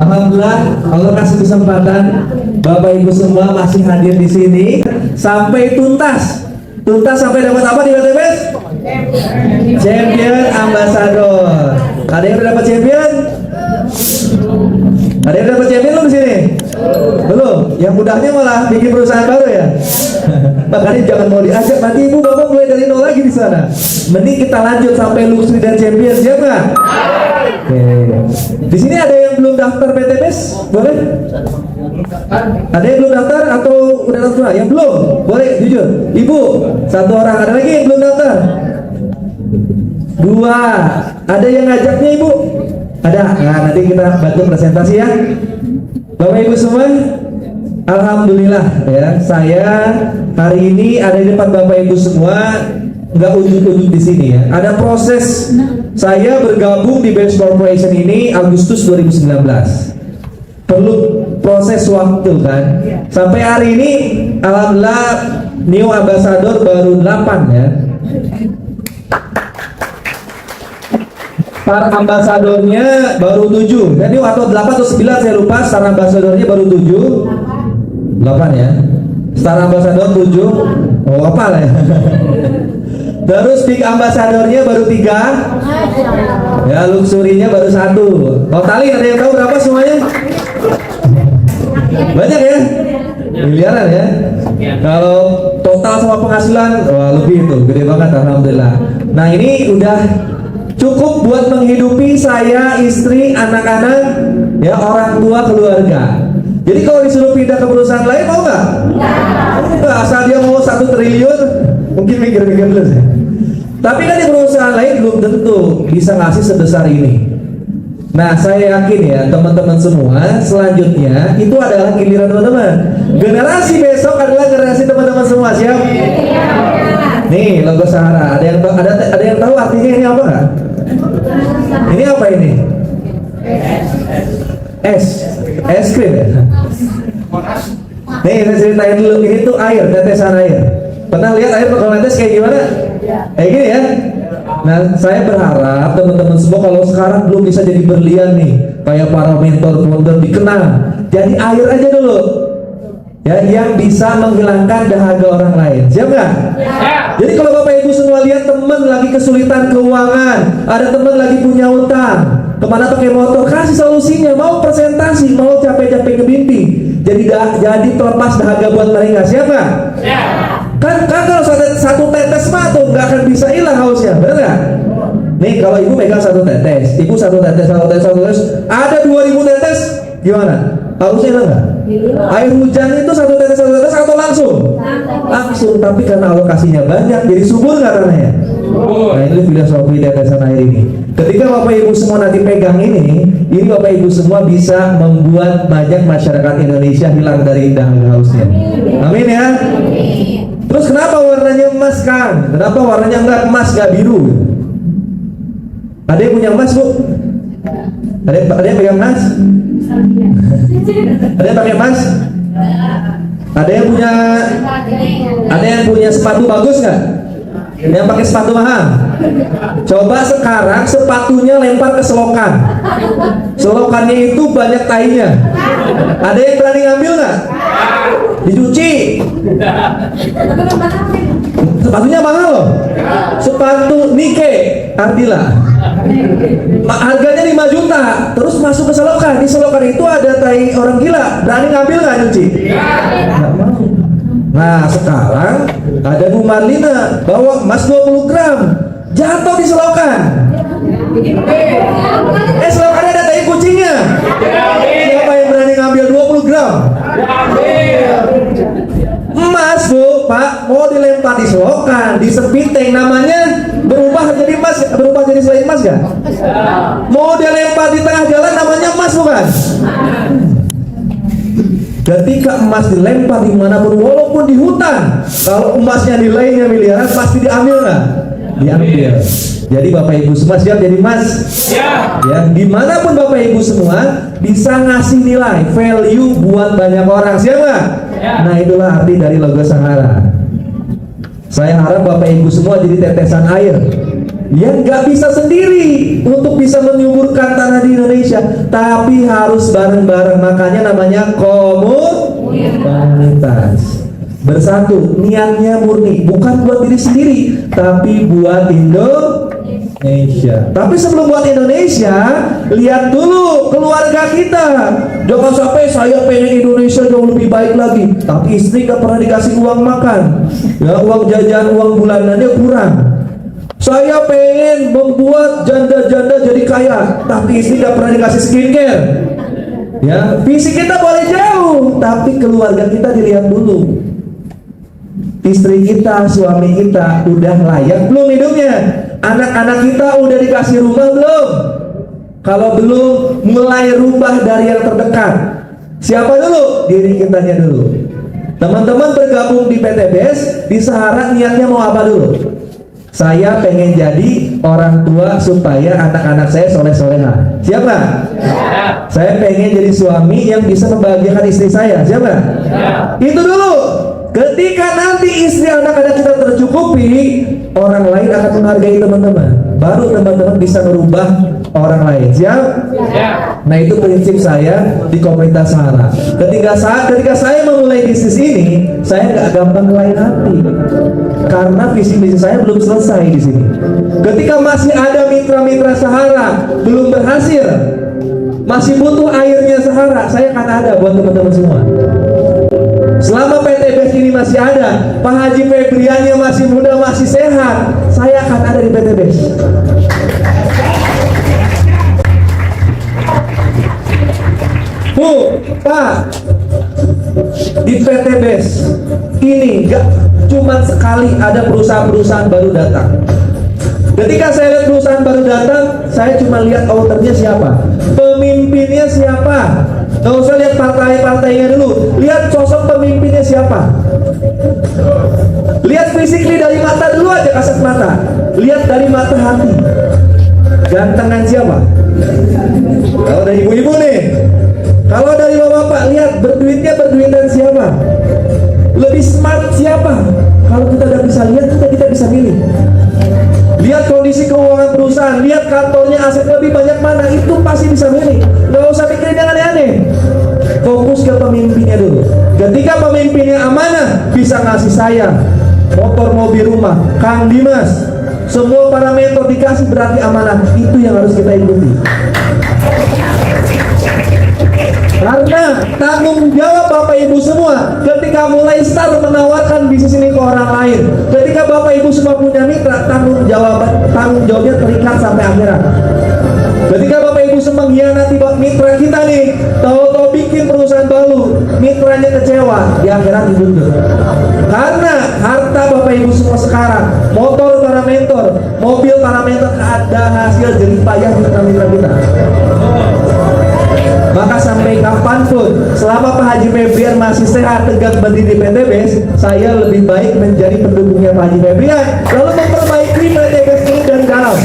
Alhamdulillah Allah kasih kesempatan Bapak Ibu semua masih hadir di sini sampai tuntas. Tuntas sampai dapat apa di BTBS? Champion Ambassador. Ada yang udah dapat champion? Ada yang dapat champion belum di sini? Belum. Yang mudahnya malah bikin perusahaan baru ya. Makanya jangan mau diajak, nanti ibu bapak mulai dari nol lagi di sana. Mending kita lanjut sampai luxury dan champion, siap nggak? Oke. Di sini ada yang belum daftar PTBS? Boleh? Ada yang belum daftar atau udah daftar? Yang belum? Boleh jujur. Ibu, satu orang. Ada lagi yang belum daftar? Dua. Ada yang ngajaknya ibu? Ada. Nah, nanti kita bantu presentasi ya. Bapak Ibu semua, alhamdulillah ya, saya hari ini ada di depan Bapak Ibu semua, nggak ujuk-ujuk di sini ya. Ada proses saya bergabung di Bench Corporation ini Agustus 2019. Perlu proses waktu kan. Sampai hari ini alhamdulillah new ambassador baru 8 ya. Star ambasadornya baru 7. Jadi atau 8 atau 9 saya lupa. Star ambasadornya baru 7. 8 ya. Star ambasador 7. Oh apa lah ya. Terus big ambasadornya baru 3. Ya, luxurinya baru 1. Totalnya ada yang tahu berapa semuanya? Banyak ya? Miliaran ya. Kalau total sama penghasilan, wah lebih itu, gede banget alhamdulillah. Nah ini udah cukup buat menghidupi saya, istri, anak-anak, ya orang tua, keluarga. Jadi kalau disuruh pindah ke perusahaan lain mau nggak? Nggak, asal dia mau 1 triliun, mungkin mikir-mikir dulu sih. Tapi kan di perusahaan lain belum tentu bisa ngasih sebesar ini. Nah saya yakin ya teman-teman semua, selanjutnya itu adalah giliran teman-teman. Generasi besok adalah generasi teman-teman semua, siap? Nih logo Sahara. Ada yang tahu artinya ini apa nggak? Ini apa ini? Es krim ya? Nih saya ceritain dulu, ini tuh air, tetesan air. Pernah lihat air kalau netes kayak gimana? Kayak gini ya? Nah saya berharap teman-teman semua kalau sekarang belum bisa jadi berlian nih, kayak para mentor founder dikenal, jadi air aja dulu ya, yang bisa menghilangkan dahaga orang lain. Siap nggak? Jadi kalau Bapak Ibu semua lihat teman lagi kesulitan keuangan, ada teman lagi punya utang, kemana pakai motor, kasih solusinya. Mau presentasi, mau capek-capek ke mimpi, jadi pelepas dahaga buat mereka. Siap nggak? Kan kalau satu tetes mah tuh nggak akan bisa hilang hausnya, benar nggak? Nih kalau ibu megang 1 tetes, ibu 1 tetes, ada 2000 tetes, gimana? Hausnya hilang nggak? Air hujan itu 1 tetes atau langsung? Langsung, tapi karena alokasinya banyak, jadi subur nggak tanahnya? Nah ini filosofi tetesan air ini. Ketika Bapak Ibu semua nanti pegang ini Bapak Ibu semua bisa membuat banyak masyarakat Indonesia hilang dari dahaga hausnya. Amin ya. Terus kenapa warnanya emas kan? Kenapa warnanya enggak emas, enggak biru? Ada yang punya emas bu? Ada yang pegang emas? Ada yang pakai emas? Ada yang punya sepatu bagus nggak? Yang pakai sepatu mahal? Coba sekarang sepatunya lempar ke selokan. Selokannya itu banyak tainya. Ada yang berani ngambil nggak? Dicuci. Sepatunya mahal loh. Sepatu Nike Ardila, harganya 5 juta. Terus masuk ke selokan. Di selokan itu ada tai orang gila. Berani ngambil nggak nyuci? Nggak mau. Nah sekarang ada Bu Marlina bawa emas 20 gram, jatuh di selokan. Selokannya ada tai kucingnya. Siapa yang berani ngambil 20 gram? Emas bu, pak, mau dilempar di selokan, di sepiteng, namanya berubah jadi emas, berubah jadi selain emas gak? Mau dilempar di tengah jalan, namanya emas bukan? Ketika emas dilempar dimanapun, walaupun di hutan, kalau emasnya nilainya miliaran, pasti diambil nggak? Diambil. Jadi Bapak Ibu semua siap jadi emas? Siap. Ya, dimanapun Bapak Ibu semua bisa ngasih nilai, value buat banyak orang. Siap nggak? Nah itulah arti dari logo Sahara. Saya harap Bapak Ibu semua jadi tetesan air yang nggak bisa sendiri untuk bisa menyuburkan tanah di Indonesia, tapi harus bareng-bareng. Makanya namanya komunitas. Bersatu, niatnya murni, bukan buat diri sendiri, tapi buat Indonesia. Tapi sebelum buat Indonesia, lihat dulu keluarga kita. Jangan sampai saya pengen Indonesia jauh lebih baik lagi, tapi istri gak pernah dikasih uang makan, ya, uang jajan, uang bulanannya kurang. Saya pengen membuat janda-janda jadi kaya, tapi istri gak pernah dikasih skincare. Ya, visi kita boleh jauh, tapi keluarga kita dilihat dulu. Istri kita, suami kita udah layak belum hidupnya? Anak-anak kita udah dikasih rumah belum? Kalau belum, mulai rubah dari yang terdekat. Siapa dulu? Diri kitanya dulu. Teman-teman bergabung di PTBS, di Sahara niatnya mau apa dulu? Saya pengen jadi orang tua supaya anak-anak saya soleh-soleha. Siapa? Ya. Saya pengen jadi suami yang bisa membahagiakan istri saya. Siapa? Ya. Itu dulu. Ketika nanti istri anak-anak kita tercukupi, orang lain akan menghargai teman-teman. Baru teman-teman bisa merubah orang lain. Siap? Ya. Nah, itu prinsip saya di komunitas Sahara. Ketika saya memulai bisnis ini, saya nggak gampang lain hati, karena visi misi saya belum selesai di sini. Ketika masih ada mitra-mitra Sahara belum berhasil, masih butuh airnya Sahara, saya akan ada buat teman-teman semua. Selama PTBS ini masih ada, Pak Haji Febriannya masih muda, masih sehat, saya akan ada di PTBS. Bu, Pak, di PTBS ini gak cuma sekali ada perusahaan-perusahaan baru datang. Ketika saya lihat perusahaan baru datang, saya cuma lihat ownernya siapa, pemimpinnya siapa. Gak usah lihat partai-partainya dulu, lihat sosok pemimpinnya siapa. Lihat physically dari mata dulu aja, kasat mata. Lihat dari mata hati, gantengan siapa. Kalau dari ibu-ibu nih, kalau dari bapak-bapak, lihat berduitan siapa, lebih smart siapa. Kalau kita udah bisa lihat, kita bisa milih. Lihat kondisi keuangan perusahaan, lihat kantornya aset lebih banyak mana, itu pasti bisa milih. Gak usah pikirin yang aneh-aneh. Fokus ke pemimpinnya dulu. Ketika pemimpinnya amanah, bisa ngasih saya motor, mobil, rumah. Kang Dimas, semua parameter dikasih berarti amanah. Itu yang harus kita ikuti. Karena tanggung jawab Bapak Ibu semua ketika mulai start menawarkan bisnis ini ke orang lain. Ketika Bapak Ibu semua punya mitra, tanggung jawabnya terikat sampai akhirat. Ketika Bapak Ibu semua mengkhianati mitra kita nih, tahu-tahu bikin perusahaan baru, mitranya kecewa, di akhirat dituntut. Karena harta Bapak Ibu semua sekarang, motor para mentor, mobil para mentor, ada hasil jerih payah mitra-mitra kita. Maka sampai kapanpun, selama Pak Haji Febrian masih sehat tegak berdiri di PTBS, saya lebih baik menjadi pendukungnya Pak Haji Febrian, lalu memperbaiki PTBS ini dari dalam.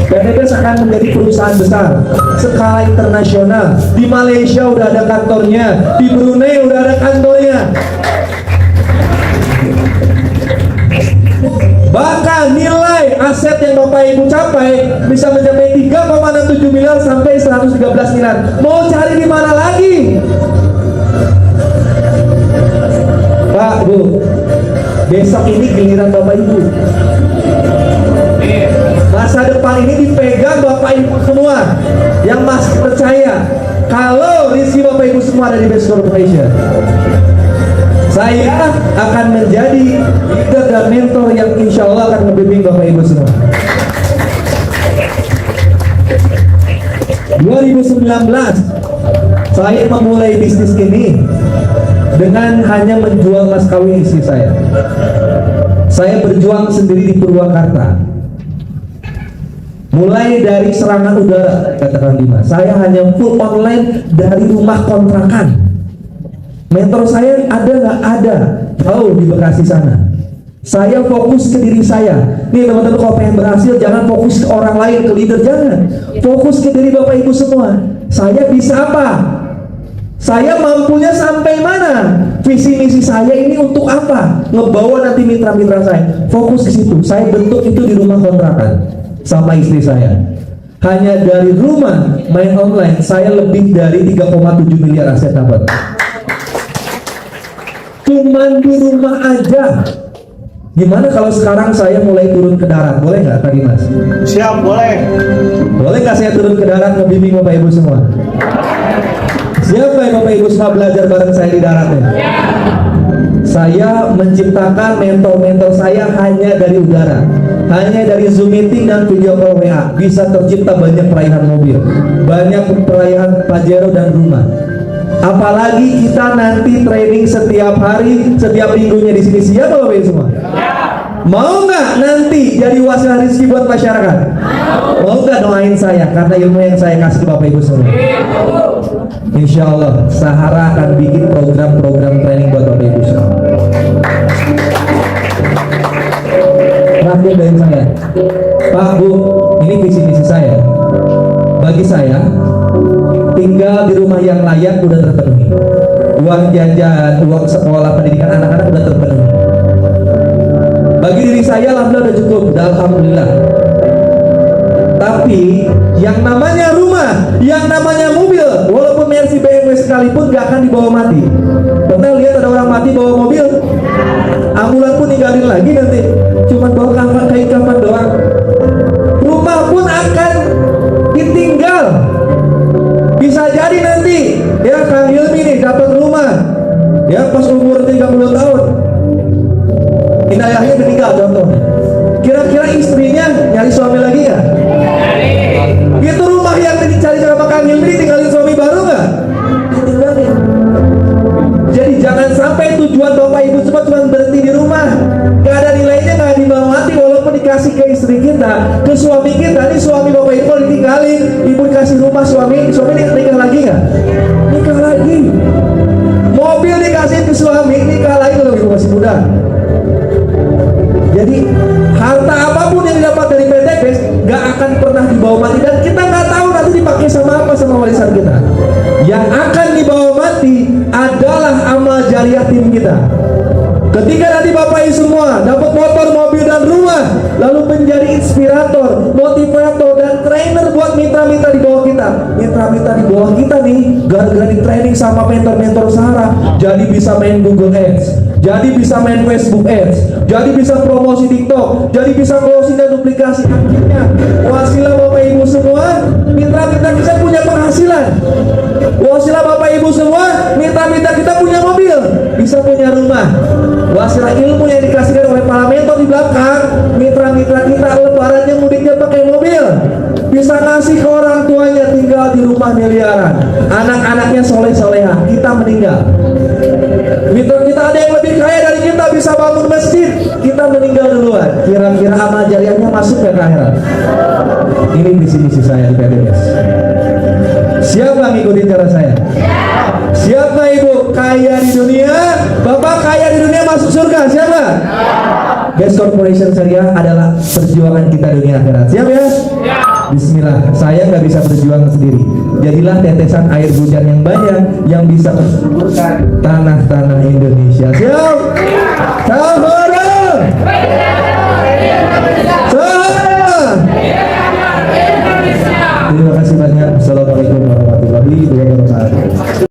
PTBS akan menjadi perusahaan besar skala internasional. Di Malaysia udah ada kantornya, di Brunei udah ada kantornya. Bahkan nilai aset yang Bapak Ibu capai bisa mencapai 3,67 miliar sampai 113 miliar. Mau cari di mana lagi? Pak, Bu, besok ini giliran Bapak Ibu. Masa depan ini dipegang Bapak Ibu semua yang masih percaya kalau rezeki Bapak Ibu semua ada di Best Corporation. Saya akan menjadi leader dan mentor yang insya Allah akan membimbing Bapak Ibu semua. 2019 saya memulai bisnis ini dengan hanya menjual mas kawin istri saya. Saya berjuang sendiri di Purwakarta. Mulai dari serangan udara, katakan Dimas, saya hanya full online dari rumah kontrakan. Mentor saya ada nggak? Ada, jauh di Bekasi sana. Saya fokus ke diri saya. Nih teman-teman, kalau pengen berhasil jangan fokus ke orang lain, ke leader, jangan. Fokus ke diri Bapak Ibu semua. Saya bisa apa? Saya mampunya sampai mana? Visi misi saya ini untuk apa? Ngebawa nanti mitra-mitra saya. Fokus ke situ. Saya bentuk itu di rumah kontrakan sama istri saya. Hanya dari rumah main online saya lebih dari 3,7 miliar aset dapat. Cuman di rumah aja. Gimana kalau sekarang saya mulai turun ke darat? Boleh nggak tadi Mas? Siap, boleh. Boleh nggak saya turun ke darat ngebimbing Bapak Ibu semua? Siapa yang Bapak Ibu semua belajar bareng saya di daratnya? Saya menciptakan mentor-mentor saya hanya dari udara, hanya dari Zoom meeting dan video call WA. Bisa tercipta banyak perayaan mobil, banyak perayaan Pajero dan rumah. Apalagi kita nanti training setiap hari, setiap minggunya di sini. Siapa Bapak Ibu semua? Mau nggak nanti jadi wasilah rezeki buat masyarakat? Mau nggak doain saya karena ilmu yang saya kasih ke Bapak Ibu semua? Insya Allah Sahara akan bikin program-program training buat Bapak Ibu semua. Terakhir dari saya, Pak Bu, ini visi misi saya. Bagi saya, tinggal di rumah yang layak udah terpenuhi. Uang jajan, uang sekolah, pendidikan anak-anak udah terpenuhi. Bagi diri saya, alhamdulillah udah cukup, udah alhamdulillah. Tapi yang namanya rumah, yang namanya mobil, walaupun Mercy BMW sekalipun gak akan dibawa mati. Pernah lihat ada orang mati bawa mobil? Ambulan pun ninggalin lagi nanti, cuman bawa kain kafan doang. Rumah pun akan ditinggal. Bisa jadi nanti ya Kang Hilmi nih dapat rumah ya pas umur 30 tahun. Ayahnya meninggal contoh. Kira-kira istrinya nyari suami lagi nggak? Itu rumah yang dicari sama Kang Hilmi tinggalin suami baru nggak? Ditinggalin. Jadi jangan sampai tujuan Bapak Ibu semua cuma berhenti di rumah. Gak ada nilainya, gak dibawa mati. Walaupun dikasih ke istri kita, ke suami kita. Ini suami Bapak Ibu ditinggalin, ibu dikasih rumah, suami nikah lagi nggak? Nikah lagi. Mobil dikasih ke suami, nikah lagi kalau ibu masih muda. Jadi harta apapun yang didapat dari PT BES gak akan pernah dibawa mati, dan kita nggak tahu nanti dipakai sama apa sama warisan kita. Yang akan dibawa mati adalah amal jariah tim kita. Ketika nanti Bapak Ibu semua dapat motor, mobil dan rumah, lalu menjadi inspirator, motivator dan trainer buat mitra-mitra di bawah kita. Mitra-mitra di bawah kita nih gara-gara di training sama mentor-mentor Sahara, jadi bisa main Google Ads, jadi bisa main Facebook Ads, jadi bisa promosi TikTok, jadi bisa promosi dan duplikasi. Akhirnya wasilah Bapak Ibu semua, mitra-mitra kita punya penghasilan. Wasilah Bapak Ibu semua, mitra-mitra kita punya mobil, bisa punya rumah. Wasilah ilmu yang dikasihkan oleh para mentor di belakang, mitra-mitra kita lebarannya mudiknya pakai mobil, bisa ngasih ke orang tuanya tinggal di rumah miliaran, anak-anaknya soleh-soleha, kita meninggal. Mitra kita ada yang lebih kaya dari kita, bisa bangun masjid, kita meninggal duluan. Kira-kira amal jariahnya masuk ke akhirat? Ini misi-misi saya di PDS. Siapa ngikutin cara saya? Siapa Ibu kaya di dunia, Bapak kaya di dunia masuk surga? Siapa? Best Corporation Syariah adalah perjuangan kita dunia akhirat. Siap ya? Bismillah. Saya nggak bisa berjuang sendiri. Jadilah tetesan air hujan yang banyak yang bisa mensuburkan tanah-tanah Indonesia. Siap? Sahur.